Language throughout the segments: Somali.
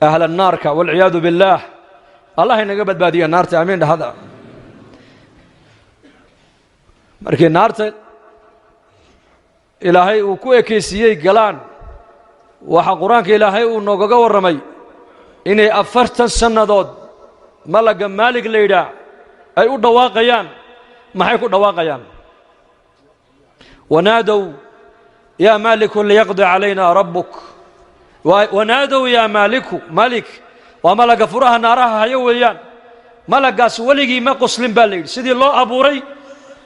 أهل النار والعياذ بالله الله ينقبض بادي النار آمين هذا markii naarta ilaahay uu ku ekeysiyay galaan waxa quraanka ilaahay uu nooga waramay inay 40 sanadood malaga maalig leeyda ay u dhawaaqayaan maxay ku dhawaaqayaan wanaadaw ya malik liyaqdi alayna rabbuk wanaadaw ya malik wa malaga furaha naaraha hayo weeyaan malagaas waligii ma qoslin baa leeyay sidii loo abuuray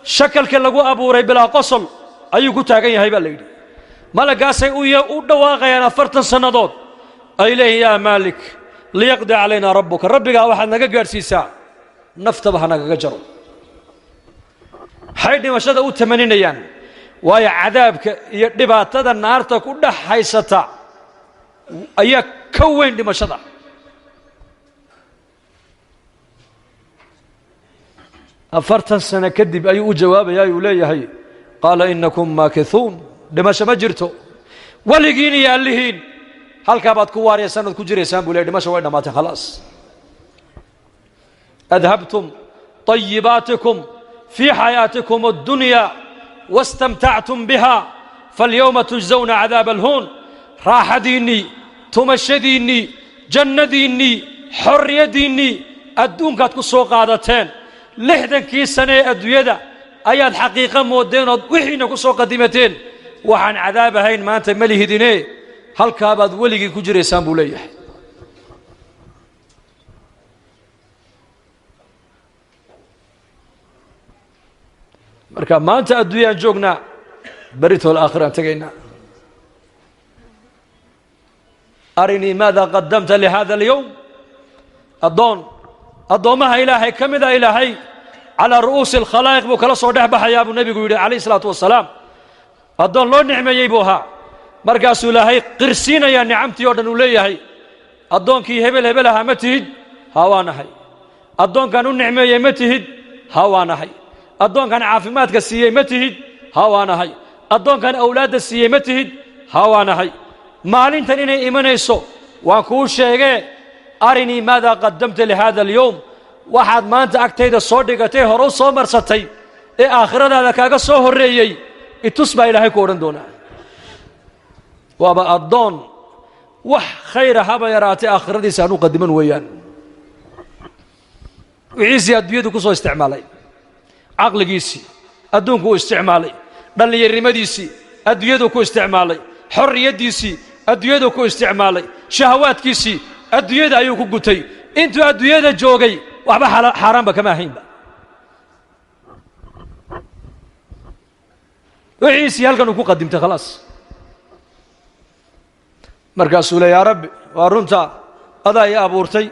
shakalka lagu abuuray bilaa qosol ayuu ku taagan yahay baa leeyay malagaasay u dhawaaqayaan 40 sanadood ay leeyay ya malik liyaqdi alayna rabbuk rabbiga waxaad naga gaarsiisaa naftaba hanaga jaro haydi washada u tamaninayaan waaya cadaabka iyo dhibaatada naarta ku dhaxaysata ayaa ka weyn dhimashada أفرتن سنة كذب أي جواب يا يوليه قال إنكم ماكثون دمشق ما جرتوا ولقيني يا اللهين هل كابات كوار يا سنة كجري سامبولي دمشق وين مات خلاص أذهبتم طيباتكم في حياتكم الدنيا واستمتعتم بها فاليوم تجزون عذاب الهون راح ديني تمشي ديني جنة ديني حرية ديني الدون كاتكو سوق عادتين لحدن سنة أدوية أياد حقيقة مودين وحين كسو قديمتين وعن عذاب هين ما أنت مليه ديني هل كابد ولي كجري سامبوليه مركب ما أنت أدوية جوجنا بريته الآخرة انتقينا أرني ماذا قدمت لهذا اليوم الضومها إلهي كم إذا إلهي على رؤوس الخلائق بكلا صدح بحيا أبو النبي يقول عليه الصلاة والسلام الضون لو نعمة يبوها مركز إلهي قرسينا يا نعمتي يودن وليهي الضون كي هبلها متهد هوانا هي الضون كانوا نعمة يمتهد هوانا هي الضون كان عافمات كسية متهد هوانا هي الضون كان أولاد السية متهد هوانا هي مالين تنين إيمان يسو وكل شيء أرني ماذا قدمت لهذا اليوم واحد ما أنت أكتيد الصديقتي هرو صومر ستي آخرنا لك أقصوه الرئيي اتصبع إلهي كورن دونا وابا الضون وح خير هبا يراتي آخرتي سانو قدما ويان وعيسي أدويدو كسو استعمالي عقل جيسي أدون كو استعمالي بل يرمديسي أدويدو كو استعمالي حرية ديسي أدويدو كو استعمالي شهوات كيسي الدنيا أيوك قتي أنتوا الدنيا جوجي وحبا حرام بكما هين وعيسي هل كانوا قدمت خلاص مركز يا رب ورنتا هذا يا أبورتي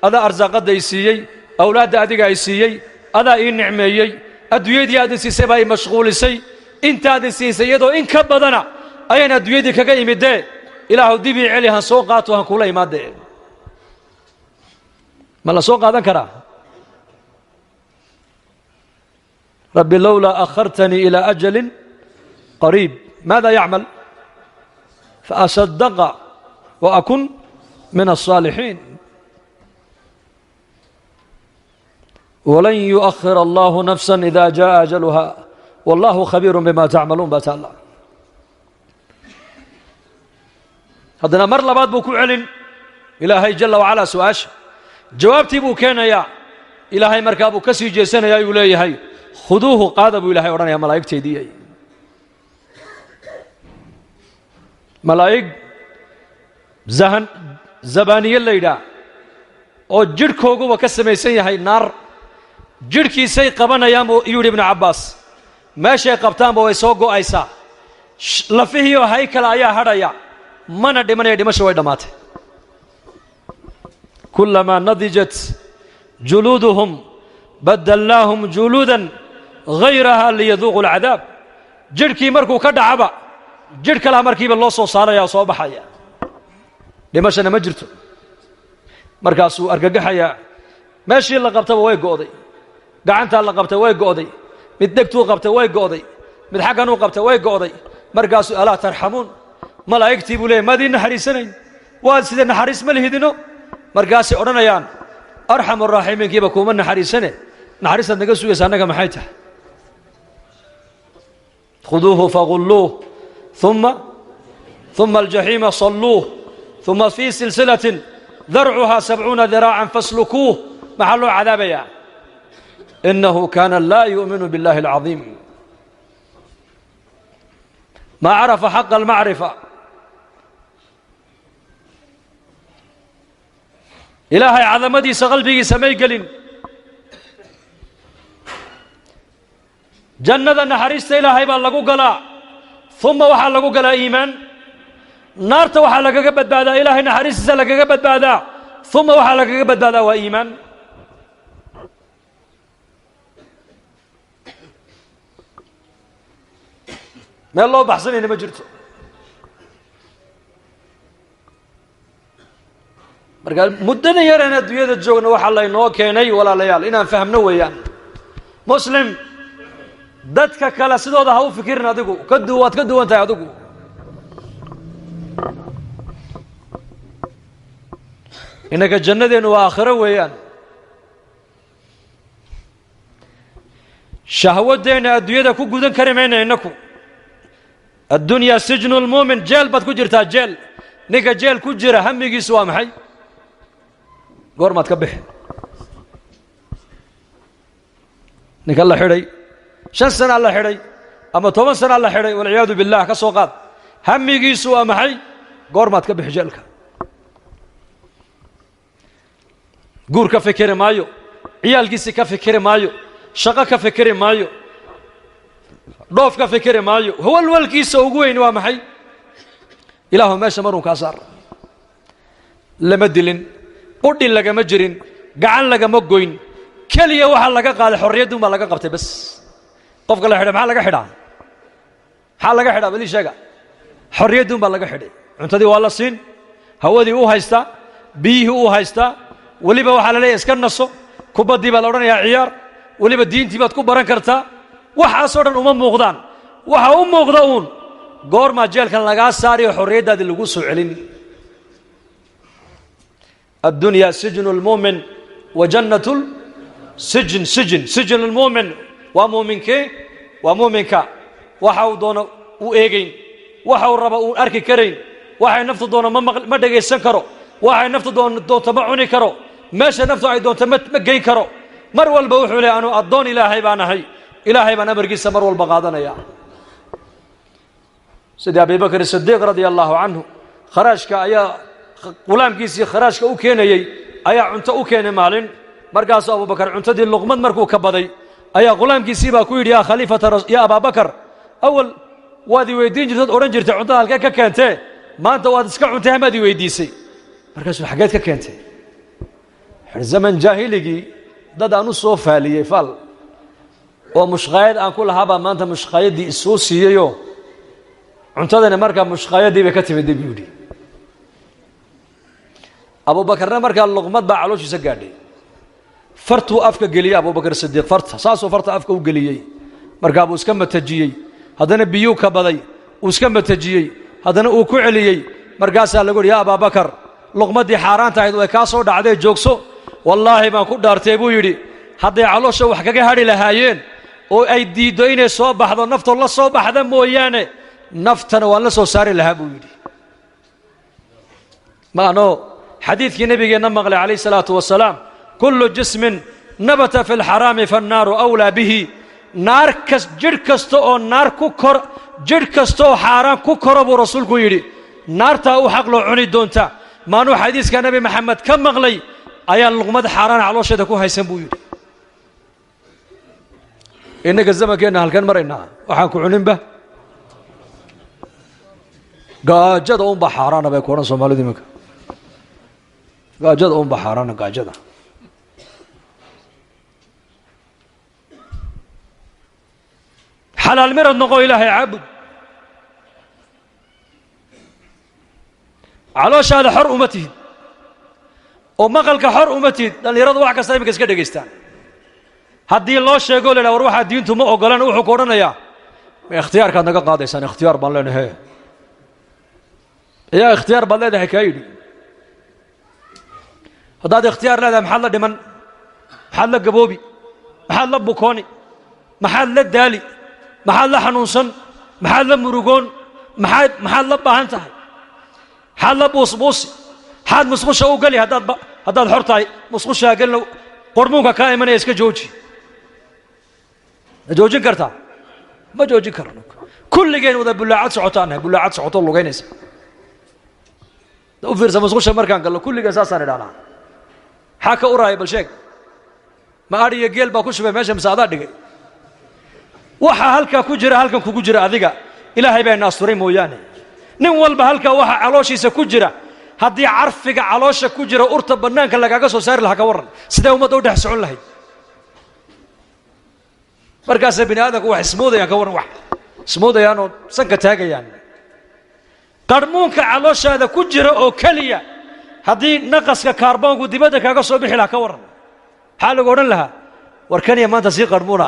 هذا أرزاق ديسيي أولاد أديك عيسيي هذا إيه نعميي الدنيا دي هذا سيسي باي مشغول سي أنت هذا سيسي يدو إن كبدنا أين الدنيا دي كجاي مدة إله دبي عليها سوقات وهكولا يمادة ما لا سوق هذا كرا ربي لولا أخرتني إلى أجل قريب ماذا يعمل فأصدق وأكن من الصالحين ولن يؤخر الله نفسا إذا جاء أجلها والله خبير بما تعملون بتالله هذا مر لبعض بكو علن إلهي جل وعلا سواش جوابتي بو كان يا إلهي مركابو كسي جيسان يا يولي هاي خذوه قادبوا إلهي ورنا يا ملايك تيدي ملايك زبانية الليلة أو جركوغو وكسمي سي هاي النار جركي سي قبنا يا يولي ابن عباس ماشي قبطان بو يسوقو أيسا لفيه هيكل آيا هرايا من دمشوي دماته كلما نضجت جلودهم بدلناهم جلودا غيرها ليذوقوا العذاب جركي مركو كدعبا جرك لا مركي بالله صار يا صوبحيا لماش انا ما جرت مركاسو ارغغخيا ماشي لا قبته way go'day gacanta la qabtay way go'day mid degtu qabtay way go'day mid xaqan u qabtay way go'day markaasu ala tarhamun malaa'iktii buu leeyahay madina xariisanayn waad sida naxariis ma lihidino markaasay odhanayaan arxamu raaximiinkiiba kuuma naxariisane naxariistaad naga sugaysa annaga maxay tahay khuduuhu fagulluuh ثم الجحيم صلوه ثم في سلسلة ذرعها 70 ذراعا فاسلكوه محل عذاب يا إنه كان لا يؤمن بالله العظيم ما عرف حق المعرفة إلهي عظمتي سقلبي سمي قلن جنة نحرست إلهي بالله قلا ثم وحا لقو قلا إيمان نارت وحا لقا قبت بعدا إلهي نحرست لقا قبت بعدا ثم وحا لقا قبت بعدا وإيمان ما الله بحسني إني ما جرته marka mudada yarana adduunyada joogna waxa la inoo keenay walaalayaal inaan fahmno weeyaan muslim dadka kala sidooda ha u fikirin adigu ka duwan tahay adigu inaka jannadeenu waa aakhiro weeyaan shahwadeena adduunyada ku gudan kari mayna inaku addunya sijnu lmuumin jeel baad ku jirtaa jeel ninka jeel ku jira hamigiisu waa maxay goormaad ka bixi ninka la xidhay 5 sano la xidhay ama 10 sano la xidhay walciyaadu billah ka soo qaad hamigiisu waa maxay goormaad ka bixi jeelka guur ka fikiri maayo ciyaalkiisi ka fikiri maayo shaqo ka fikiri maayo dhoof ka fikiri maayo walwalkiisa ugu weyn waa maxay ilaahu meesha marun ka saar lama dilin qudhi lagama jirin gacan lagama goyn kaliya waxa laga qaaday xorriyadu ma laga qabtay bas qofka la xidhay maxaa laga xidhaa bali sheega xorriyadu ma laga xidhay cuntadii waa la siin hawadii uu haysta biyihii uu haysta waliba waxa la leeyahay iska naso kubadii baa la odhanayaa ciyaar waliba diintii baad ku baran kartaa waxaasoo dhan uma muuqdaan waxa u muuqda uun goorma jeelkan lagaa saariyo xorriyadaadii lagu soo celin الدنيا سجن المؤمن وجنة سجن المؤمن ومؤمنك وحاو دون وإيجين وحاو ربا أركي كرين وحاو نفط دون ما دقي سكرو وحاو نفط دون تبعني كرو ماشي نفط عي دون تمجي كرو مروا البوحو لي أنو الدون إلهي بان أمرقي سمروا البغادنا يا سيدي أبي بكر الصديق رضي الله عنه خرجك أيا qulaamkiisii kharaashka u keenayay ayaa cunto u keenay maalin markaas Abu Bakar cuntadii luqmad markuu ka baday ayaa qulaamkiisii baa ku yiri ya khaliifata ya Abu Bakar awal waadi weydiin jirtay oran jirtay cuntada halka ka keentay maanta waad iska cuntay hamaadi weydiisay markaas xageed ka keentay zaman jaahiligi dad aanu soo faaliyay fal oo mushqaayad aan ku lahaaba maanta mushqaayadii soo siiyayo cuntadana markaa mushqaayadii bay ka timid biyudi أبو بكر مركا اللقمات بعلوش يسجدي فرتو أفك جليه أبو بكر الصديق ساسو فرت أفك وجليه مركا أبو سكمة تجيي هذا نبيو كبدي وسكمة تجيي هذا نأكو عليي مركا سأل يقول يا أبا بكر لقمات دي حاران تعيد وكاسو دعدي جوكسو والله ما كنت دارتيبو يدي هذا علوش وحكاك هاري لهايين أو أي دي دوين صوب هذا نفط الله صوب هذا مويانه نفتنا ولا سو ساري لهابو يدي ما نو حديث النبي نمغلي عليه الصلاة والسلام كل جسم نبت في الحرام فالنار أولى به نار جركستو أو نار كوكر جركستو حرام كوكر أبو رسول كويري نار تاو حق له عني دونتا ما نو حديث كان نبي محمد كم مغلي أيا اللغمة حرام على وش تكون هيسن بويري إنك الزمن كنا هالكن مرينا وحنكو عنين به قاجد أم بحرام بيكون صومالي دمك قاجد أم بحارانا قاجدة حلال مرض نقو إلهي عبد علوش هذا حر أمته ومقلك حر أمته اللي يرضى واحد كسايبك اسكده جيستان هدي الله شيء يقول لنا وروح الدين ثم أقولنا وحو كورنا يا اختيار كان نقا قاضي سنة اختيار بالله هي يا اختيار بالله ده حكاية haddaad ikhtiyaar leedahay maxaad la dhiman, maxaad la gaboobi, maxaad la bukooni, maxaad la daali, maxaad la xanuunsan, maxaad la murugoon, maxaad la baahan tahay, maxaad la buusbuusi, maxaad musqusha u geli haddaad xor tahay musqushaa gelina qormuunka kaa imanaya iska jooji. ma joojin kartaa? ma joojin karno. kulligeen wada bulaacad socotaanahay, bulaacad socoto lugaynaysa. u fiirsa musqusha markaan gallo kulligeen saasaan idhahnaa. maxaa ka uraaya bal sheeg? ma adhi iyo geel baa ku shubay meesha mise adaa dhigay? waxaa halkaa ku jira halkan kugu jira adiga ilaahay baa ina asturay mooyaane. nin walba halkaa waxa calooshiisa ku jira haddii carfiga caloosha ku jira urta bannaanka lagaaga soo saari lahaa ka warran sidee ummadda u dhex socon lahayd? markaasay bini aadamku wax ismoodayaan ka warran, wax ismoodayaan oo sanka taagayaan. qarmuunka calooshaada ku jira oo keliya haddii naqaska kaarboonku dibadda kaaga soo bixi lahaa ka warran maxaa lagu odhan lahaa? war kaniya maanta sii qarmuuna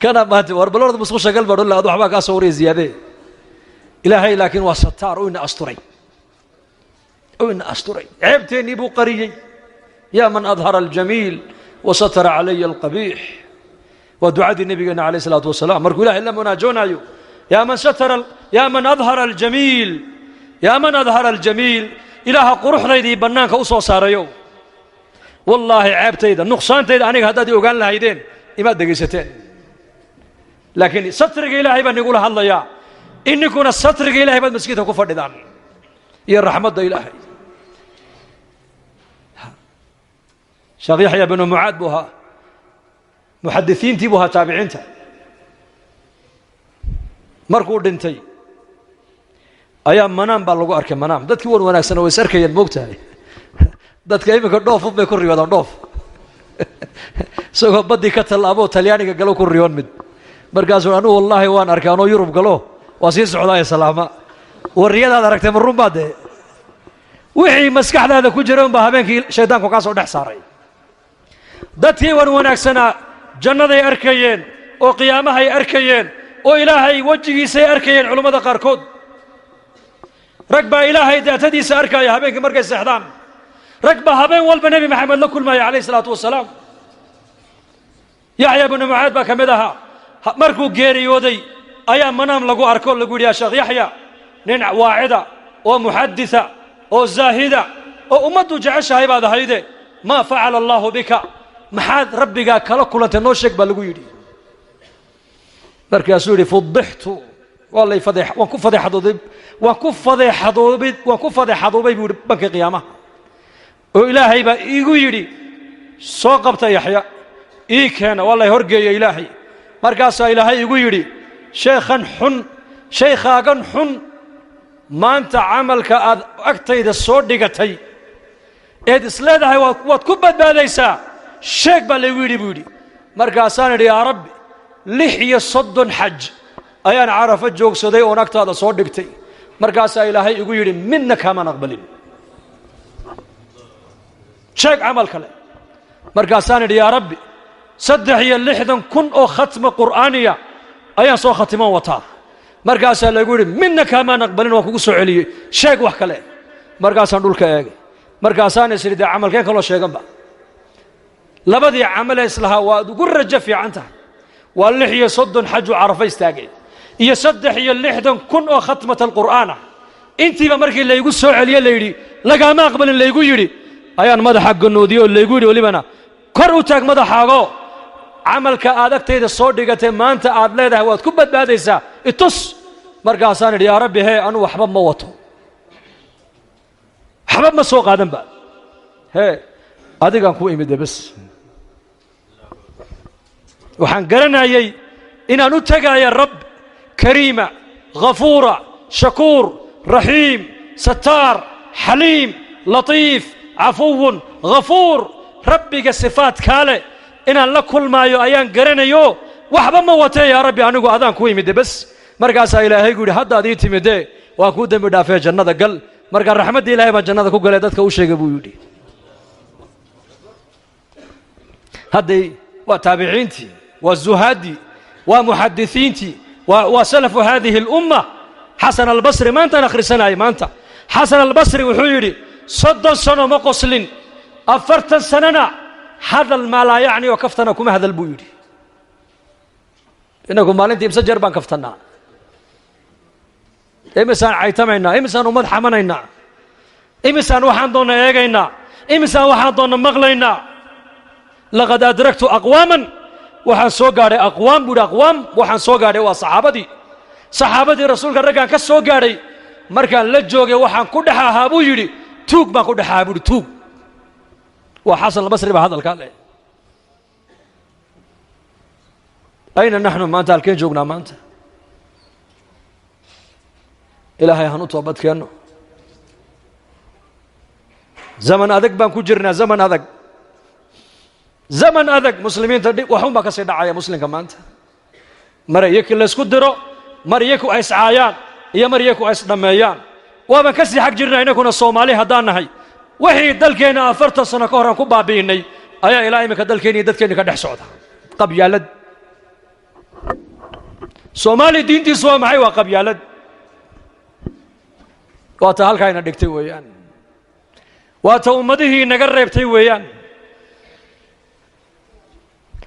kana maanta war balorda musqusha gal baa odhan waxbaa kaa soo wariyay ziyaadee. ilaahay laakiin waa sataar oo ina asturay, oo ina asturay. ceebteennii buu qariyey. yaa man adhara aljamiil wasatara calaya alqabiix. waa ducadii nabigeena calayh isalaatu wasalaam markuu ilahay la munaajoonayo. yaa man adhara aljamiil, yaa man adhara aljamiil, ilaaha quruxdaydii bannaanka u soo saarayo. wallaahi ceebtayda nuqsaantayda aniga haddaad i ogaan lahaydeen imaad dhegaysateen. laakiin satriga ilaahay baa nigula hadlayaa. ininkuna satriga ilahay baad maskiidka ku fadhidaan iyo raxmadda ilaahay. sheekh yaxya binu mucaad buu ahaa, muxadisiintii buu ahaa, taabiciinta. markuu dhintay ayaa manaam baa lagu arkay. manaam dadkii wan wanaagsana way is arkayeen moogtahay. dadka iminka dhoofun bay ku riyoodaan, dhoof isagoo baddii ka tallaaboo talyaaniga galo ku riyoon mid. markaasuu anugu wallaahi waan arkay anoo yurub galo waa sii socdaaye salaama. warriyadaad aragtay ma run baa dee wixii maskaxdaada ku jira unbaa habeenkii shaydaanku kaa soo dhex saaray. dadkii wan wanaagsanaa jannaday arkayeen oo qiyaamahay arkayeen oo ilaahay wejigiisay arkayeen. culammada qaarkood rag baa ilaahay daatadiisa arkaya habeenkii markay seexdaan. rag baa habeen walba nebi maxamed la kulmaya calayh isalaatu wasalaam. yaxya binu mucaad baa ka mid ahaa. markuu geeriyooday ayaa manaam lagu arko lagu yidhi yaa sheekh yaxya, nin waacida oo muxadisa oo zaahida oo ummaddu jeceshahay baad ahayde maa facala allaahu bika, maxaad rabbigaa kala kulantay noo sheeg baa lagu yidhi. markaasuu yidhi fudixtu, waan ku fadeexadoobay buu yidhi banka qiyaamaha. oo ilaahay baa iigu yidhi soo qabta yaxya, ii keena, waa lay horgeeya ilaahay. markaasaa ilaahay igu yidhi shaykhaagan xun maanta camalka aad agtayda soo dhigatay eed isleedahay waad ku badbaadaysaa sheeg baa laygu yidhi buu yidhi. markaasaan idhi yaa rabbi 36 xaj ayaan carafo joogsaday oon agtaada soo dhigtay. markaasaa ilaahay igu yidhi midna kaamaan aqbalin, sheeg camal kale. markaasaan idhi yaa rabbi 63,000 oo khatma qur'aaniya ayaan soo khatiman wataa. markaasaa lagu yidhi midna kaamaan aqbalin, waan kugu soo celiyey, sheeg wax kale. markaasaan dhulka eegay. markaasaan is idhi dee camalkeen kaloo sheeganba. labadii camale islahaa waad ugu rajo fiican tahay waa 36 xaju carafa istaagay iyo 63,000 oo khatmata alqur'aana. intiiba markii laygu soo celiye layidhi lagaama aqbalin laygu yidhi ayaan madaxa ganoodiyey oo laygu yidhi welibana kor u taag madaxaago camalka aad agtayda soo dhigatay maanta aad leedahay waad ku badbaadaysaa itus. markaasaan idhi yaa rabbi hee anu waxba ma wato, waxba ma soo qaadan ba, hee adigaan ku imide bas. waxaan garanayay inaan u tegaya rab kariima ghafuura shakuur raxiim sataar xaliim latiif cafuwun ghafuur. rabbiga sifaadkaa leh inaan la kulmaayo ayaan garanayo, waxba ma watee yaa rabbi anigu adaan ku imide bas. markaasaa ilaahay gu yidhi haddaad ii timidee waan kuu dembi dhaafee jannada gal. markaa raxmaddii ilahay baan jannada ku galay dadka u sheegay buu yidhi. hadday waa taabiciintii, waa zuhaaddii, waa muxadisiintii, waa salafu haadihi اlumma. xasan albasri maantaan akhrisanayay maanta. xasan albasri wuxuu yidhi صدن سنة ما قسلين أفرتن سننا هذا ما لا يعني وكفتنا كم هذا البيوري إنكم مالين تيمس جربان كفتنا إمسان عيتمنا إمسان ومد حمننا إمسان وحان دونا يجينا إمسان وحان دونا مغلينا لقد أدركت أقواما وحان سوغاري أقوام بود أقوام وحان سوغاري وصحابتي صحابتي رسولك الرقان كسوغاري مركان لجوغي وحان كدحا هابو يري توق ما كدحا هابو توق وحصل البصري بهذا الكلام أين نحن ما أنت الكين جوغنا ما أنت إلهي هنوت وبد كأنه زمن أذك بانكو جرنا زمن أذك زمن أذك مسلمين تدي وحوم بك سيد عايا مسلم كمان أنت مرة يك اللي سكدرو مرة يكو أيس عيان يا مرة يكو أيس دميان وما كسي حق جرنا إنه كنا الصومالي هدانا هاي وحي دلكينا أفرت السنة كهران كوبا بيني أيا إلهي مك دلكيني كده سعودها قب يالد صومالي دينتي سوا معي وقب يالد واتهال كاينا دكتي ويان واتا أمده نقربتي ويان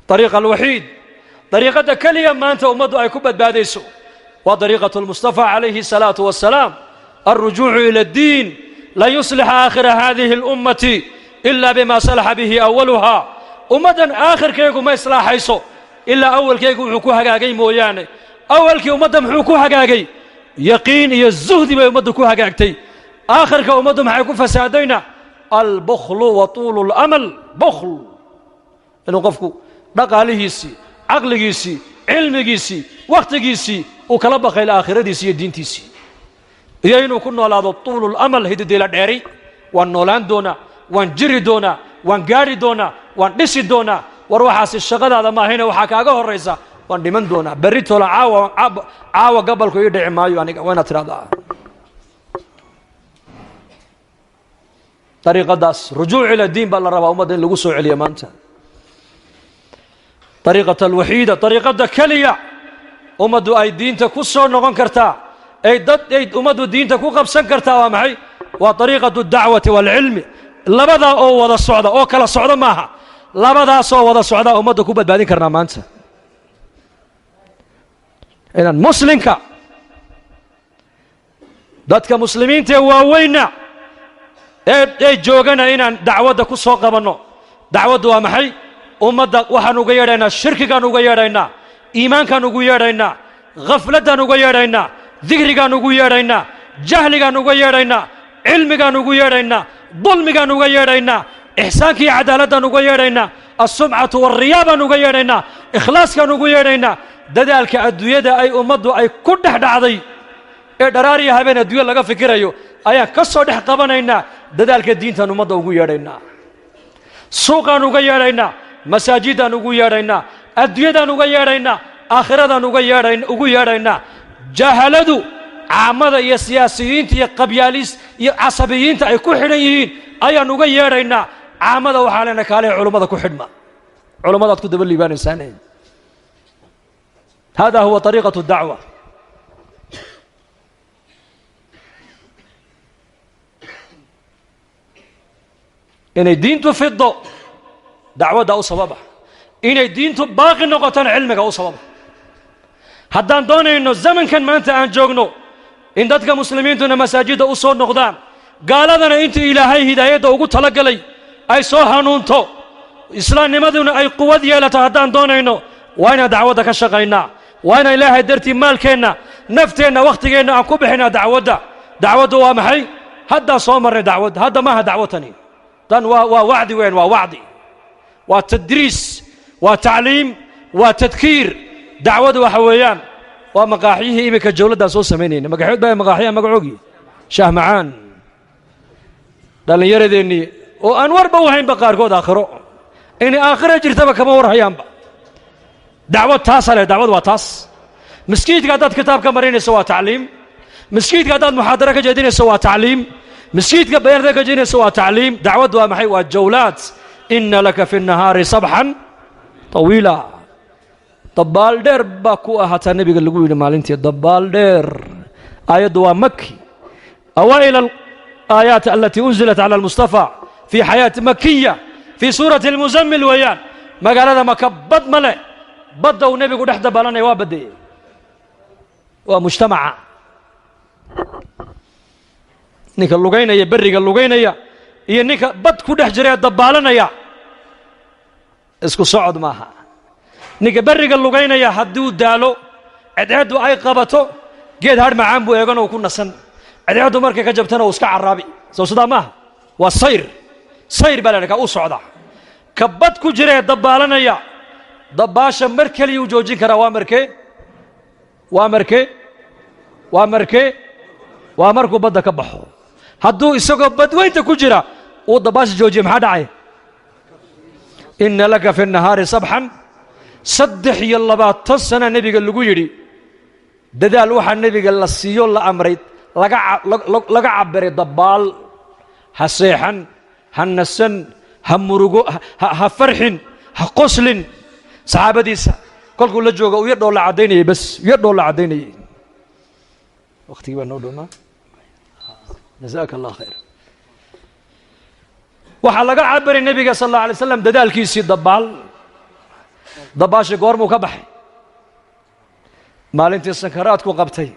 طريق الوحيد طريقة كليا ما أنت أمده أي كبت باديسو وطريقة المصطفى عليه الصلاة والسلام الرجوع إلى الدين لا يصلح آخر هذه الأمة إلا بما صلح به أولها أمدا آخر كيكو ما يصلح حيثو إلا أول كيكو حكوها قاقي موياني أول كي أمدا محكوها قاقي يقين يزهد بأمدا كوها قاقتي آخر كي أمدا محكو فسادينا البخل وطول الأمل بخل إنه قفكو dhaqaalihiisi caqligiisi cilmigiisi waqtigiisi uu kala baqay aakhiradiisi iyo diintiisi iyo inuu ku noolaado tuulul amal hididila dheeri waan noolaan doona waan jiri doona waan gaari doona waan dhisi doona war waxaasi shaqadaada ma ahayna waxa kaaga horeysa waan dhiman doona berri tola caawa gabalku ii dhici maayo aniga waana tiraada طريقة رجوع إلى الدين بالربا ومدن لقوا سوء عليا مانتا طريقة الوحيدة طريقة كلية أمدو أي دين تكسر نغن كرتا أي أمدو دين تكو قبسن كرتا ومعي وطريقة الدعوة والعلم لبدا أو وضا الصعدة أو كلا الصعدة معها لبدا سو وضا الصعدة أمدو كوبت بعدين كرنا مانتا إذن مسلمك دادك مسلمين تواوينا ee joogana inaan dacwada ku soo qabanno dacwadu waa maxay ummadda waxaan uga yeedhaynaa shirkigaan uga yeedhaynaa iimaankaan ugu yeedhaynaa ghafladaan uga yeedhaynaa dikrigaan ugu yeedhaynaa jahligaan uga yeedhaynaa cilmigaan ugu yeedhaynaa dulmigaan uga yeedhaynaa ixsaankii cadaaladaan uga yeedhaynaa as-sumcatu war-riyaabaan uga yeedhaynaa ikhlaaskaan ugu yeedhaynaa dadaalka adduunyada ay ummaddu ay ku dhex dhacday ee dharaariya habeen adduunya laga fikirayo ayaan ka soo dhex qabanaynaa dadaalka diintan ummadda ugu yeedhaynaa suuqaan uga yeedhaynaa masaajidaan ugu yeedhaynaa adduunyadaan uga yeedhaynaa aakhiradan ugu yeedhaynaa jahaladu caamada iyo siyaasiyiinta iyo qabyaalis iyo casabiyiinta ay ku xidhan yihiin ayaan uga yeedhaynaa caamada waxaa leena kaalee culummada ku xidhma culummadaad ku daba liibaanaysaan hada huwa طريقة الدعوة inay diintu fido dacwada u sababa inay diintu baaqi noqotaan cilmiga u sababa haddaan doonayno zamankan maanta aan joogno in dadka muslimiintuna masaajida u soo noqdaan gaaladana intii ilaahay hidaayadda ugu talagalay ay soo hanuunto islaamnimaduna ay quwad yeelato haddaan doonayno waa inaan dacwadda ka shaqaynaa waa inaan ilaahay dartii maalkeenna nafteenna wakhtigeenna aan ku bixinaa dacwaddu waa maxay haddaan soo marnay dacwad hadda maaha dacwatani dan waa wacdi weyn waa wacdi waa tadriis waa tacliim waa tadkiir dacwadu waxa weeyaan waa maqaaxyihii iminka jawladaan soo samaynayna magaxood baa maqaaxyaha magacoogii shaah macaan dhallinyaradeenii oo aan warba wahaynba qaarkood aakhiro inay aakhira jirtaba kama warhayaanba dacwad taasa leh dacwad waa taas miskiidka haddaad kitaab ka marinayso waa tacliim miskiidka haddaad muxaadaro ka jeedinayso waa tacliim مسكيتك بيرتك جنس وتعليم دعوة ومحي وجولات إن لك في النهار صبحا طويلا طبال دير باكو أحد النبي قال لي مالنتي طبال دير آية دوا مكي آيات التي أنزلت على المصطفى في حياة مكية في سورة المزمل ويان ما قال هذا مكبد ملأ بدأ النبي قد احدى بلنا وابدي ومجتمع نيك اللغينة يبرق اللغينة يا نيك بد كل حجرية دبالنا يا اسكو صعد معها نيك برق اللغينة يا حدود دالو عدعدو أي قبطو جيد هاد معان بو يغنو وكنا سن عدعدو مركي كجبتنا وسكع الرابي سو صدا معها والصير صير بلانك أو صعدا كبد كجرية دبالنا يا دباشا مركلي وجوجين كرا وامركو بدا كبحو هدو اسقو بد وين تكجرا ودباش جوجي ما دعي ان لك في النهار صبحا صدح يلا باتسنا نبي قال لو يري ددال وحا نبي قال لا سيو لا امريد لغا عبري دبال حسيحن هنسن همرغو هفرحن هقسلن صحابتيسا كلكو لا جوغا و يدو لا عديني بس يدو لا عديني وقتي بان نودونا جزاك الله خير waxaa laga cabiray nabiga sallallahu alayhi wasallam dadaalkiisii dabaasha goormuu ka baxay maalintii sakaraadku qabtay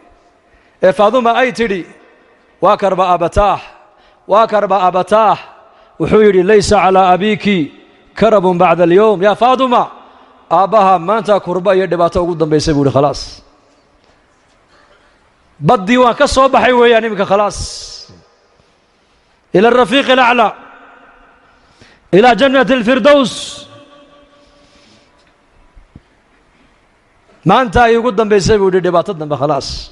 ee faaduma ay tidhi waa karba abataah wuxuu yidhi laysa calaa abiki karabun bacda alyowm yaa faaduma aabbaha maanta kurba iyo dhibaato ugu dambaysay buu yidhi khalaas baddii waan ka soo baxay weeyaan iminka khalaas ila arafiiqi alaclaa إلى جنة الفردوس ما أنت يقدم بيسوي ودي دباتنا خلاص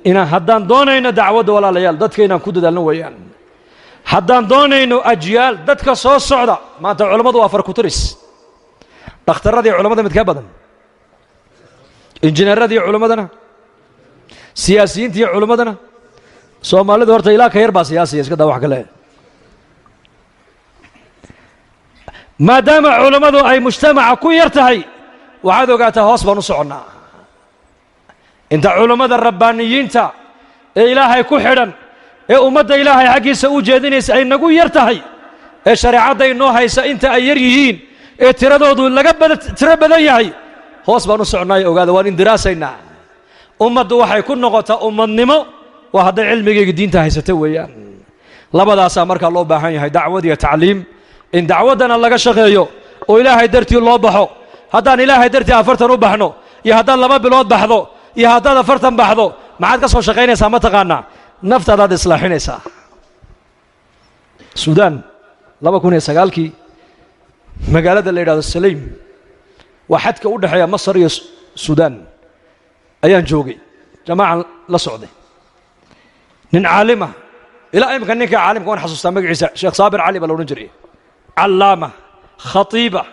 إن حدان دونينا دعوة ولا ليال دتك إن كود دلنا ويان حدان دونينا أجيال دتك صوص صعدة ما أنت علماء وافر كترس تختار ذي علماء متكبدا إنجنير ذي علماءنا سياسيين تي علماءنا سومالي دورتا إلا خير با سياسي اسكا دا wax kale ما دام علماء أي مجتمع ku yartahay waxaad ogaataa hoos baan u soconaa inta culimada rabbaniyiinta ee ilaahay ku xidhan ee ummadda ilaahay xaqiisa u jeedinaysa ay nagu yartahay ee shariicada inoo haysa inta ay yar yihiin ee tiradoodu laga badan yahay hoos baan u soconaa ogaada waan indiraasaynaa ummaddu waxay ku noqotaa ummadnimo waa hadday cilmigeyga diinta haysata weeyaan labadaasaa markaa loo baahan yahay dacwad iyo tacliim in dacwaddana laga shaqeeyo oo ilaahay dartii loo baxo haddaan ilaahay dartii 40 u baxno iyo haddaan 2 bilood baxdo iyo haddaad 40 baxdo maxaad ka soo shaqaynaysaa ma taqaanaa naftaadaad islaaxinaysaa suudaan 2009kii magaalada la yidhaahdo saleym waa xadka u dhexeeya masar iyo suudaan ayaan joogay jamaacan la socday nin caalima ilaa imka ninka caalimka waan xasuustaa magaciisa sheekh saabir cali baa la odhan jiray callaama khatiiba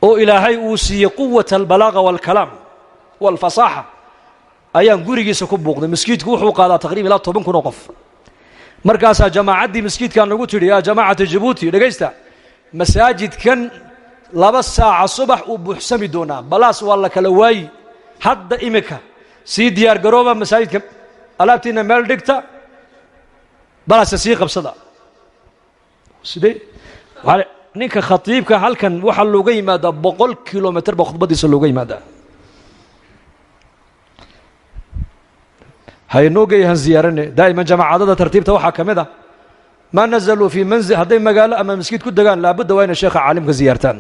oo ilaahay uu siiyey quwata albalaaga waalkalaam waalfasaaxa ayaan gurigiisa ku buuqday miskiidku wuxuu qaadaa taqriiban ilaa 10 kun oo qof markaasaa jamaacaddii miskiidkaan nagu tidhi yaa jamaacata jabuuti dhegaysta masaajidkan 2 saaca subax uu buuxsami doonaa balaas waa la kala waayi hadda imika sii diyaar garooba masaajidka alaabtiina meel dhigta balaasa sii qabsada sidee ninka khatiibka halkan waxa looga yimaadaa 100 kilomitir ba khudbadiisa looga yimaadaa haynooga yahan ziyaarane daa'iman jamaacadada tartiibta waxaa ka mid ah ما نزلوا في منزل هذي مقالة أما مسكيت كده قال لابد وين الشيخ عالم كزيارتان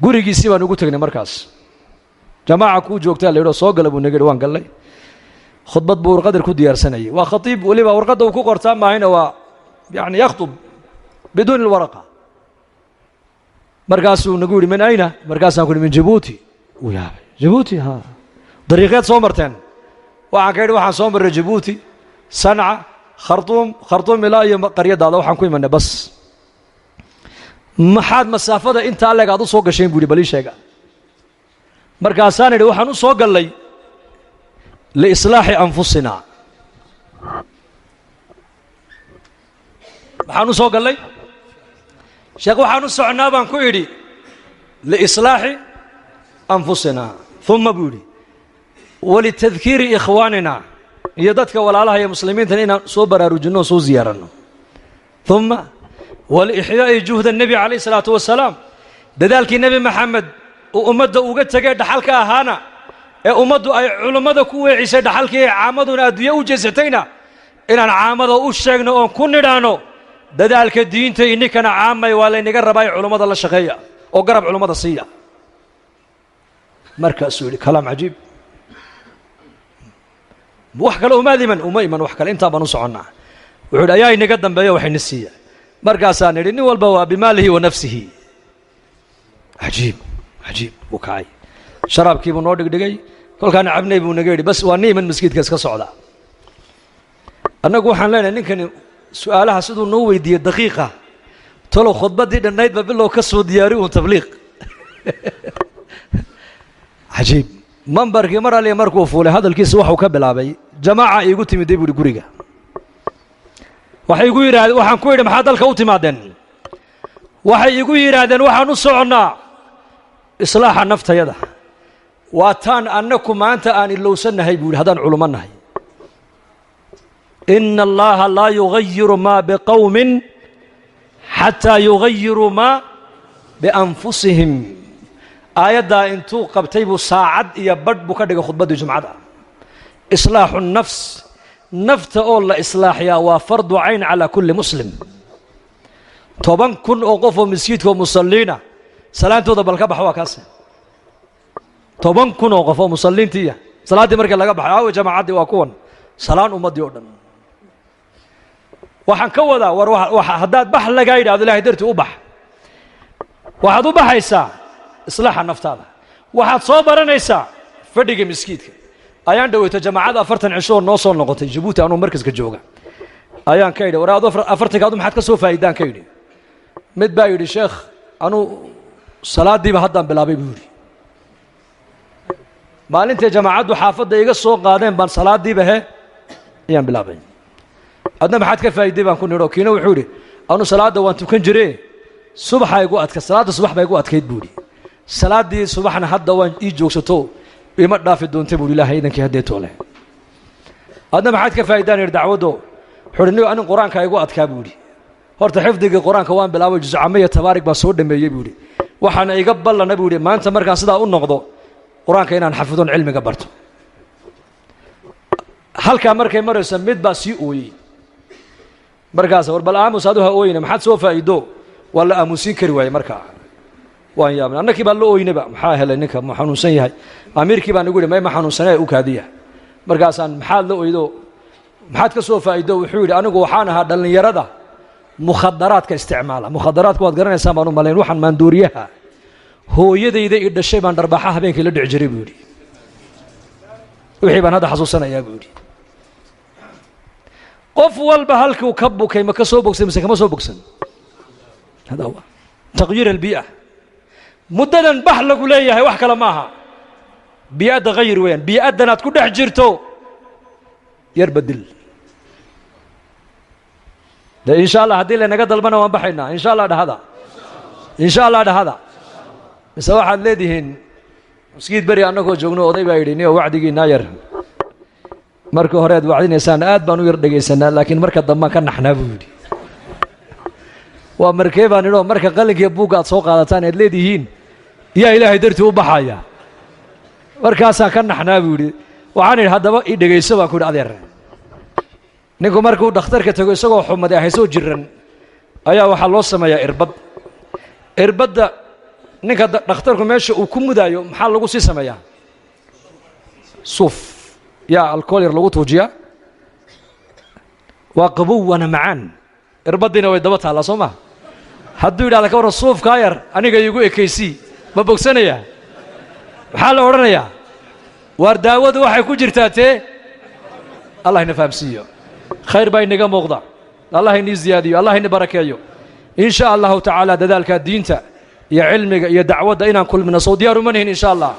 قولي جيسي وأنا قلت لك مركز جماعة كو جوكتان اللي يقولوا صوق لابو نقر وان قال لي خطبة بور قدر كو ديار سنة وخطيب ولي بور قدر وكو قرطان ما هنا يعني يخطب بدون الورقة مركز نقول من أين مركز نقول من جيبوتي ويا جيبوتي ها طريقات صومرتين وعكيد وحن صومر جيبوتي صنعاء خرطوم إلى أي قرية هذا وحن كوي منه بس ما حد مسافة أنت على قاعد صوق شيء بقولي بليش هيك مركز ثاني اللي وحن صوق لي لإصلاح أنفسنا وحن صوق لي شيخ وحن صعنا بان كويدي لإصلاح أنفسنا ثم بولي ولتذكير إخواننا يددك ولا الله يا مسلمين تنين صبر رجنو سو زيارنا ثم والإحياء جهد النبي عليه الصلاة والسلام ذلك النبي محمد وأمده وقد تجد حلقة هانا أمده أي علماء كوي عيسى حلقة عامدنا أدوية وجزتينا إن عامده وشجنا كن دانو ذلك الدين تيني كان عامة ولا نجرب أي علماء الله شقية أو قرب علماء الصيا مركز سوري كلام عجيب وحكى له ماذمن وميمن وحكى أنت بنص عنا وعود أياي نقدم بيا وحين السيا مركز ثاني لأنه والبوا بماله ونفسه عجيب عجيب وكاي شراب كيف نودق دقي كل كان عبني بونجيري بس واني من مسجد كاس كصعدة أنا أقول حنا نكن سؤالها سدوا نوي دي دقيقة طلعوا خطبة دي النايت ببلو كسر دياري وتبليغ عجيب منبر كمر عليه مركو فوله هذا الكيس وحو كبل عبي جماعة يقول تمي ديبو دقوريجا وحي يقول هذا وحن كوير محاد الكوتي معدن وحي يقول هذا وحن نصعنا إصلاح النفط يده واتان أنكم أنت أن لو سنة يقول هذا علماء نهي إن الله لا يغير ما بقوم حتى يغيروا ما بأنفسهم آيات انتو قبتيبو ساعد يبرد بكدغ خطبه جمعه اصلاح النفس نفت اول اصلاح يا وفرض عين على كل مسلم طبعا كن اوقف مسجد ومصلينا سلامتودا بل كبخوا كاس طبعا كن اوقف مصلينتي صلاه marka laga baxo jamaacadi waa kuwan salaan ummadii oo dhan waxaan ka wadaa war hadaad bax laga yiraahdo ilaahay darti u bax waxaad u baxaysaa إصلاح النفط هذا واحد صوبر نيسا فدق مسكيتك أيان دويت جماعة أفرتن عشور نوصل نقطة جيبوتي أنا مركز كجوجا أيان كيدا ورا أفرتك هذا محد كسوف فايدان كيدي مد بايودي شيخ أنا صلاة دي بهدم بلابي بيوري مال أنت جماعة وحافظ دقيقة السوق قادم بان صلاة دي به أيان بلابي أدنى محد كفايدي بان كنا روكينا وحوري أنا صلاة وأنتم كنجري صبح يقول أتك صلاة الصبح بيقول أتكيد بوري صلاة دي صباحنا حد وان يجوك ستو بما دافع دون تبول الله إذا كي هديته له هذا ما حد كفايدان يردع ودو حرني أنا القرآن كايقو أتكابولي هرت حفظ القرآن كوان بلاوي جزء عمية تبارك بصور ما يبولي وحنا يقبل لنا بولي ما أنت مركز صدا النقضة قرآن كينا نحفظون علم قبرته هل كان مركز مرة سميت بس يؤوي مركز وربل عام وصادوها أوينا ما حد سوف يدو ولا أموسين كروي مركز وان يا من أنك بالله ينبع محاهل إنك محنون سيء أمير كي بنقول ما محنون سنة أوكادية مركزان محل له يدو محد كسوف يدو وحول أنا جو حنا هذا اللي يرده مخدرات كاستعمالها مخدرات قوات قرنا سامانو مالين روحا مندوريها هو يدي يد الشيء من ربحها بينك لدع جريبوري وحيبان هذا حصوصنا يا بوري قف والبهلك وكبو كيما كسو بوكسن مسك ما سو بوكسن هذا هو تغيير البيئة مدة بحلق وليها وحكى لماها بيئة غير وين بيئة دنا تكون حجرتو يربدل ده إن شاء الله هدي لنا قدر بنا وانبحنا إن شاء الله ده هذا إن شاء الله ده هذا بس واحد لديهن مسكيت بري أنكو جونو وضي بايديني ووعدي ناير مركو هريد وعدين إنسان آد بانو يردقي سنة لكن مركا ضمان كان نحنا بودي ومركبان إنه مركا قلق يبوك أتصوق على تاني لديهن يا إلهي درتي وبحايا مركاسا كان نحنا بودي وعاني هذا بقى يدقي سوا كود أدير نيكو مركو دختر كتقول سوا حمد يحسو جرن أيا وحلو السما يا إربد ده نيكا دختركم ماشي وكم دايو محل لغو سي سما يا صوف يا الكولير لغو توجيا وقبو وانا معان إربدنا ويدبط على صوما حدو يدعى لك ورا الصوف كاير أنيكا يقول إكيسي ما بوكسنا يا محل ورنا يا وارداود waxay ku jirtaa tee Allah ina fahamsiyo khayr bay naga muuqda Allah ina ziyaadiyo Allah ina barakeeyo insha Allah ta'ala dadaalka diinta iyo cilmiga iyo dacwada inaan kulmina soo diyaar u manihin insha Allah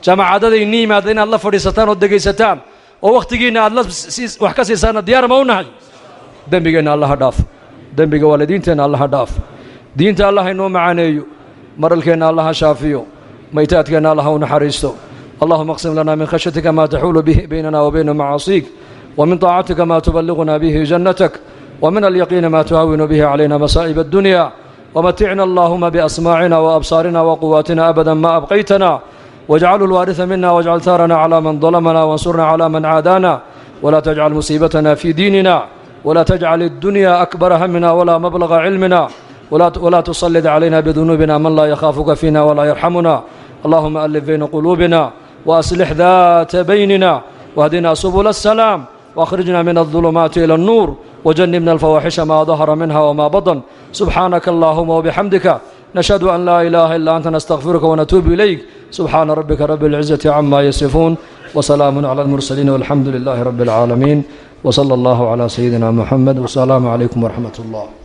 jamaacadada niimaad in Allah fadhiisataan oo dhageysataan oo waqtigiina aad wax ka siisaan diyaar ma u nahay dambigeena Allah dhaaf dambiga waalidiinteena Allah dhaaf diinta Allah inoo macaaneeyo مرلكنا الله شافيو ميتاتكنا الله ونحريستو اللهم اقسم لنا من خشيتك ما تحول به بيننا وبين معاصيك ومن طاعتك ما تبلغنا به جنتك ومن اليقين ما تهون به علينا مصائب الدنيا ومتعنا اللهم بأسماعنا وأبصارنا وقواتنا أبدا ما أبقيتنا واجعله الوارث منا واجعل ثارنا على من ظلمنا وانصرنا على من عادانا ولا تجعل مصيبتنا في ديننا ولا تجعل الدنيا أكبر همنا ولا مبلغ علمنا ولا تسلط علينا بذنوبنا من لا يخافك فينا ولا يرحمنا اللهم ألف بين قلوبنا وأصلح ذات بيننا واهدنا سبل السلام واخرجنا من الظلمات إلى النور وجنبنا الفواحش ما ظهر منها وما بطن سبحانك اللهم وبحمدك نشهد أن لا إله إلا أنت نستغفرك ونتوب إليك سبحان ربك رب العزة عما يصفون وسلام على المرسلين والحمد لله رب العالمين وصلى الله على سيدنا محمد والسلام عليكم ورحمة الله